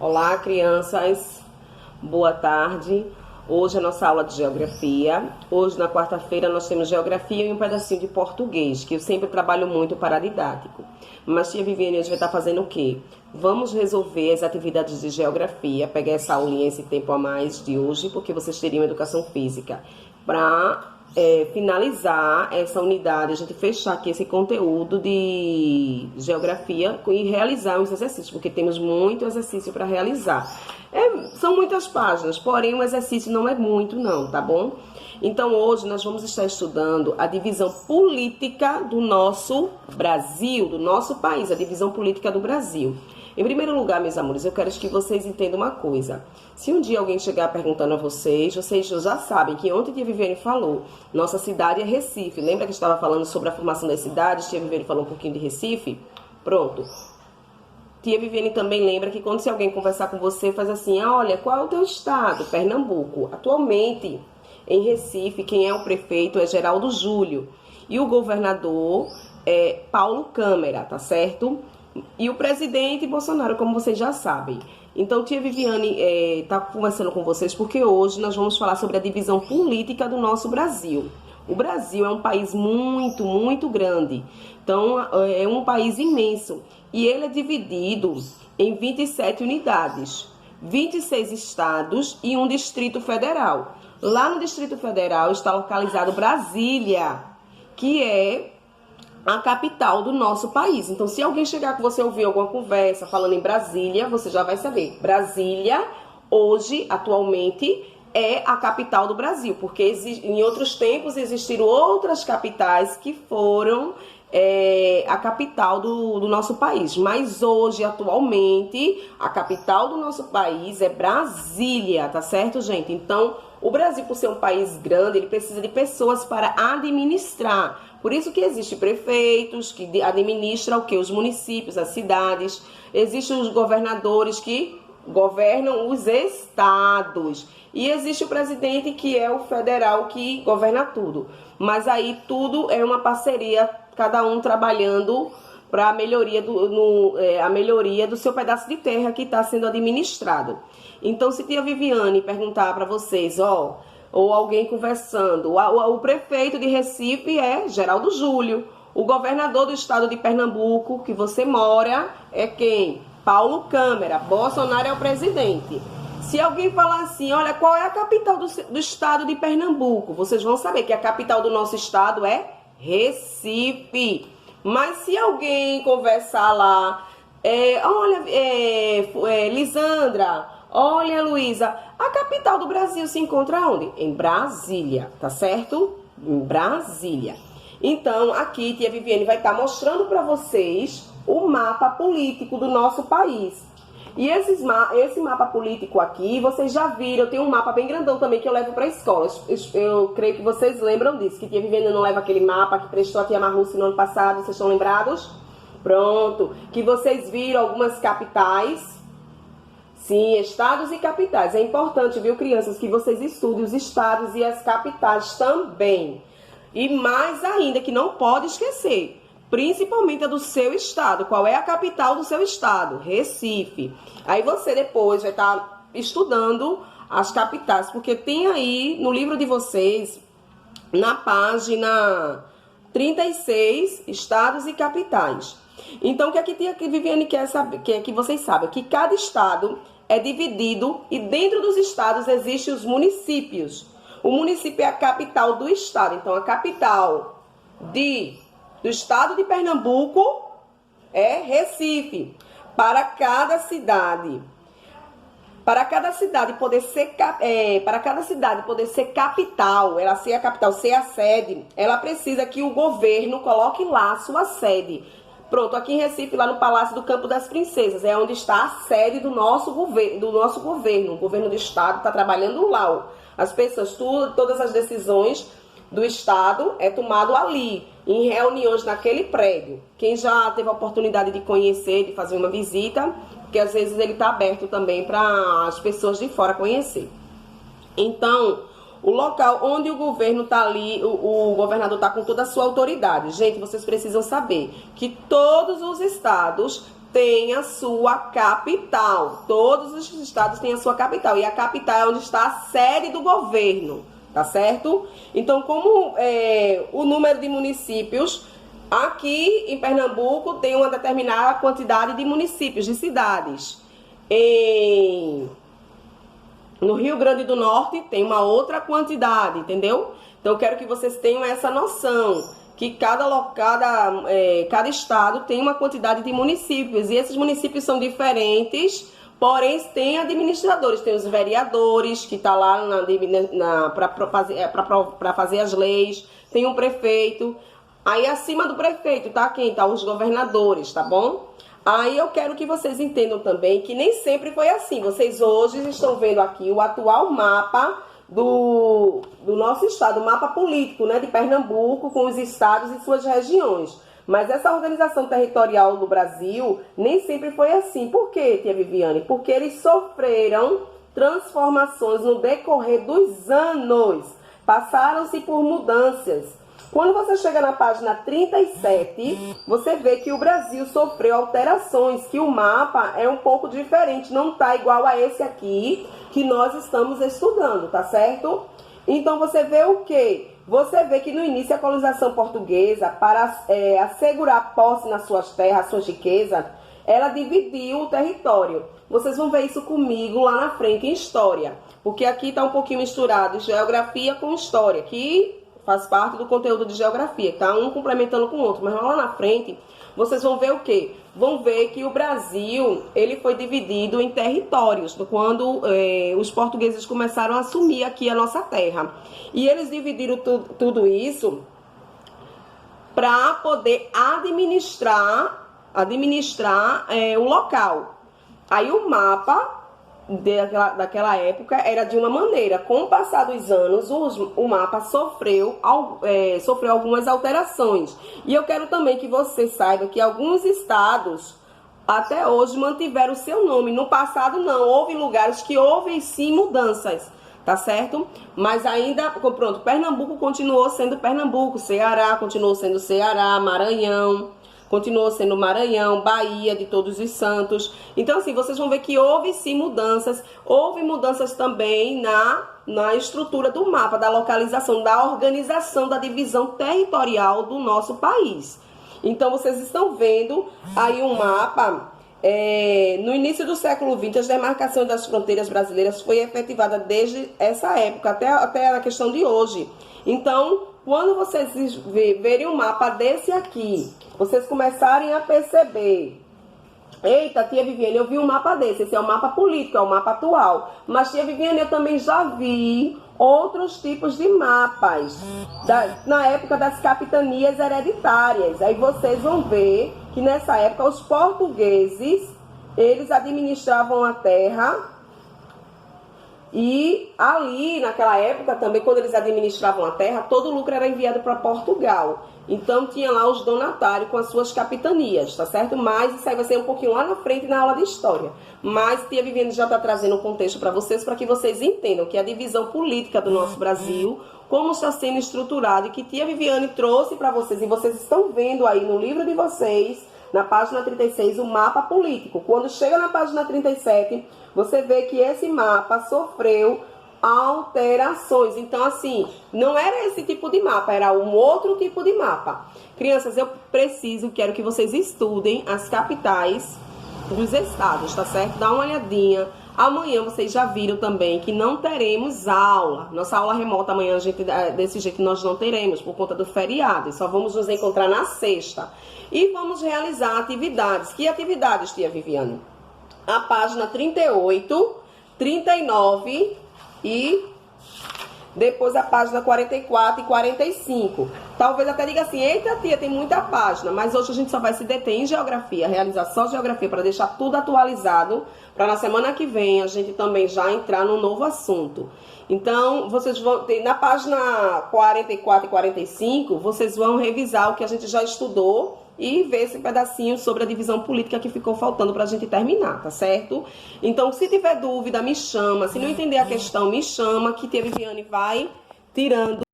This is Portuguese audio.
Olá, crianças. Boa tarde. Hoje é a nossa aula de geografia. Hoje, na quarta-feira, nós temos geografia e um pedacinho de português, que eu sempre trabalho muito para didático. Mas tia Viviane hoje vai estar fazendo o quê? Vamos resolver as atividades de geografia, pegar essa aulinha, esse tempo a mais de hoje, porque vocês teriam educação física. Para finalizar essa unidade, a gente fechar aqui esse conteúdo de geografia e realizar os exercícios, porque temos muito exercício para realizar. São muitas páginas, porém o exercício não é muito não, tá bom? Então hoje nós vamos estar estudando a divisão política do nosso Brasil, do nosso país, a divisão política do Brasil. Em primeiro lugar, meus amores, eu quero que vocês entendam uma coisa. Se um dia alguém chegar perguntando a vocês já sabem que ontem tia Viviane falou, nossa cidade é Recife. Lembra que estava falando sobre a formação das cidades? Tia Viviane falou um pouquinho de Recife? Pronto. Tia Viviane também lembra que quando se alguém conversar com você, faz assim, olha, qual é o teu estado? Pernambuco. Atualmente, em Recife, quem é o prefeito é Geraldo Júlio. E o governador é Paulo Câmara, tá certo? E o presidente Bolsonaro, como vocês já sabem. Então, tia Viviane está conversando com vocês porque hoje nós vamos falar sobre a divisão política do nosso Brasil. O Brasil é um país muito, muito grande. Então, é um país imenso. E ele é dividido em 27 unidades, 26 estados e um Distrito Federal. Lá no Distrito Federal está localizado Brasília, que é a capital do nosso país. Então, se alguém chegar com você ouvir alguma conversa falando em Brasília, você já vai saber. Brasília, hoje, atualmente, é a capital do Brasil, porque em outros tempos existiram outras capitais que foram a capital do nosso país. Mas hoje, atualmente, a capital do nosso país é Brasília, tá certo, gente? Então, o Brasil, por ser um país grande, ele precisa de pessoas para administrar. Por isso que existem prefeitos que administram o quê? Os municípios, as cidades. Existem os governadores que governam os estados. E existe o presidente, que é o federal, que governa tudo. Mas aí tudo é uma parceria, cada um trabalhando para a melhoria do seu pedaço de terra que está sendo administrado. Então, se tia Viviane perguntar para vocês, ou alguém conversando, o prefeito de Recife é Geraldo Júlio, o governador do estado de Pernambuco, que você mora, é quem? Paulo Câmara. Bolsonaro é o presidente. Se alguém falar assim, olha, qual é a capital do estado de Pernambuco? Vocês vão saber que a capital do nosso estado é Recife. Mas se alguém conversar lá, Lisandra, olha, Luísa, a capital do Brasil se encontra onde? Em Brasília, tá certo? Em Brasília. Então, aqui, tia Viviane vai estar mostrando para vocês o mapa político do nosso país. E esse mapa político aqui, vocês já viram, tem um mapa bem grandão também que eu levo para a escola. Eu creio que vocês lembram disso, que tia Viviane não leva aquele mapa que prestou a tia Marluce no ano passado, vocês estão lembrados? Pronto. Que vocês viram algumas capitais. Sim, estados e capitais. É importante, viu, crianças, que vocês estudem os estados e as capitais também. E mais ainda, que não pode esquecer, principalmente a do seu estado. Qual é a capital do seu estado? Recife. Aí você depois vai estar estudando as capitais, porque tem aí no livro de vocês, na página 36, estados e capitais. Então, o que aqui a Viviane quer saber, que vocês sabem, que cada estado é dividido e dentro dos estados existem os municípios. O município é a capital do estado. Então, a capital do estado de Pernambuco é Recife. Para cada cidade poder ser capital, ela ser a capital, ser a sede, ela precisa que o governo coloque lá a sua sede. Pronto, aqui em Recife, lá no Palácio do Campo das Princesas, é onde está a sede do nosso governo. O governo do estado está trabalhando lá. As pessoas, todas as decisões do estado é tomado ali, em reuniões naquele prédio. Quem já teve a oportunidade de conhecer, de fazer uma visita, porque às vezes ele está aberto também para as pessoas de fora conhecer. Então, o local onde o governo está ali, o governador está com toda a sua autoridade. Gente, vocês precisam saber que todos os estados tem a sua capital. Todos os estados têm a sua capital. E a capital é onde está a sede do governo, tá certo? Então, como o número de municípios, aqui em Pernambuco tem uma determinada quantidade de municípios, de cidades. No Rio Grande do Norte tem uma outra quantidade, entendeu? Então, eu quero que vocês tenham essa noção, que cada estado tem uma quantidade de municípios, e esses municípios são diferentes, porém tem administradores, tem os vereadores, que está lá para fazer as leis, tem um prefeito, aí acima do prefeito tá quem? Tá os governadores, tá bom? Aí eu quero que vocês entendam também que nem sempre foi assim. Vocês hoje estão vendo aqui o atual mapa do nosso estado, o mapa político, né, de Pernambuco, com os estados e suas regiões. Mas essa organização territorial do Brasil nem sempre foi assim. Por quê, tia Viviane? Porque eles sofreram transformações no decorrer dos anos. Passaram-se por mudanças. Quando você chega na página 37, você vê que o Brasil sofreu alterações, que o mapa é um pouco diferente, não está igual a esse aqui que nós estamos estudando, tá certo? Então você vê o quê? Você vê que no início a colonização portuguesa, para assegurar posse nas suas terras, suas riquezas, ela dividiu o território. Vocês vão ver isso comigo lá na frente em história, porque aqui está um pouquinho misturado geografia com história, que faz parte do conteúdo de geografia, tá? Um complementando com o outro, mas lá na frente vocês vão ver o quê? Vão ver que o Brasil, ele foi dividido em territórios, quando os portugueses começaram a assumir aqui a nossa terra. E eles dividiram tudo isso para poder administrar o local. Aí o mapa daquela época era de uma maneira. Com o passar dos anos, o mapa sofreu algumas alterações. E eu quero também que você saiba que alguns estados até hoje mantiveram o seu nome. No passado não, houve lugares que houve sim mudanças, tá certo? Mas ainda, pronto, Pernambuco continuou sendo Pernambuco, Ceará continuou sendo Ceará, Maranhão continuou sendo Maranhão, Bahia, de Todos os Santos. Então, assim, vocês vão ver que houve sim mudanças. Houve mudanças também na estrutura do mapa, da localização, da organização, da divisão territorial do nosso país. Então, vocês estão vendo aí um mapa. No início do século XX, as demarcações das fronteiras brasileiras foi efetivada desde essa época até a questão de hoje. Então, quando vocês verem um mapa desse aqui, vocês começarem a perceber: eita, tia Viviane, eu vi um mapa desse, esse é o mapa político, é o mapa atual. Mas, tia Viviane, eu também já vi outros tipos de mapas, na época das capitanias hereditárias. Aí vocês vão ver que nessa época os portugueses, eles administravam a terra. E ali, naquela época também, quando eles administravam a terra, todo o lucro era enviado para Portugal. Então tinha lá os donatários com as suas capitanias, tá certo? Mas isso aí vai ser um pouquinho lá na frente na aula de história. Mas tia Viviane já está trazendo um contexto para que vocês entendam que a divisão política do nosso Brasil, como está sendo estruturado, e que tia Viviane trouxe para vocês, e vocês estão vendo aí no livro de vocês, na página 36, o mapa político. Quando chega na página 37, você vê que esse mapa sofreu alterações. Então, assim, não era esse tipo de mapa, era um outro tipo de mapa. Crianças, eu quero que vocês estudem as capitais dos estados, tá certo? Dá uma olhadinha. Amanhã vocês já viram também que não teremos aula. Nossa aula remota amanhã, desse jeito nós não teremos, por conta do feriado. E só vamos nos encontrar na sexta. E vamos realizar atividades. Que atividades, tia Viviane? A página 38, 39 e depois a página 44 e 45. Talvez até diga assim: eita tia, tem muita página. Mas hoje a gente só vai se deter em geografia, realizar só geografia, para deixar tudo atualizado, para na semana que vem a gente também já entrar num novo assunto. Então, vocês vão ter na página 44 e 45, vocês vão revisar o que a gente já estudou e ver esse pedacinho sobre a divisão política que ficou faltando para a gente terminar, tá certo? Então, se tiver dúvida, me chama. Se não entender a questão, me chama, que tia Viviane vai tirando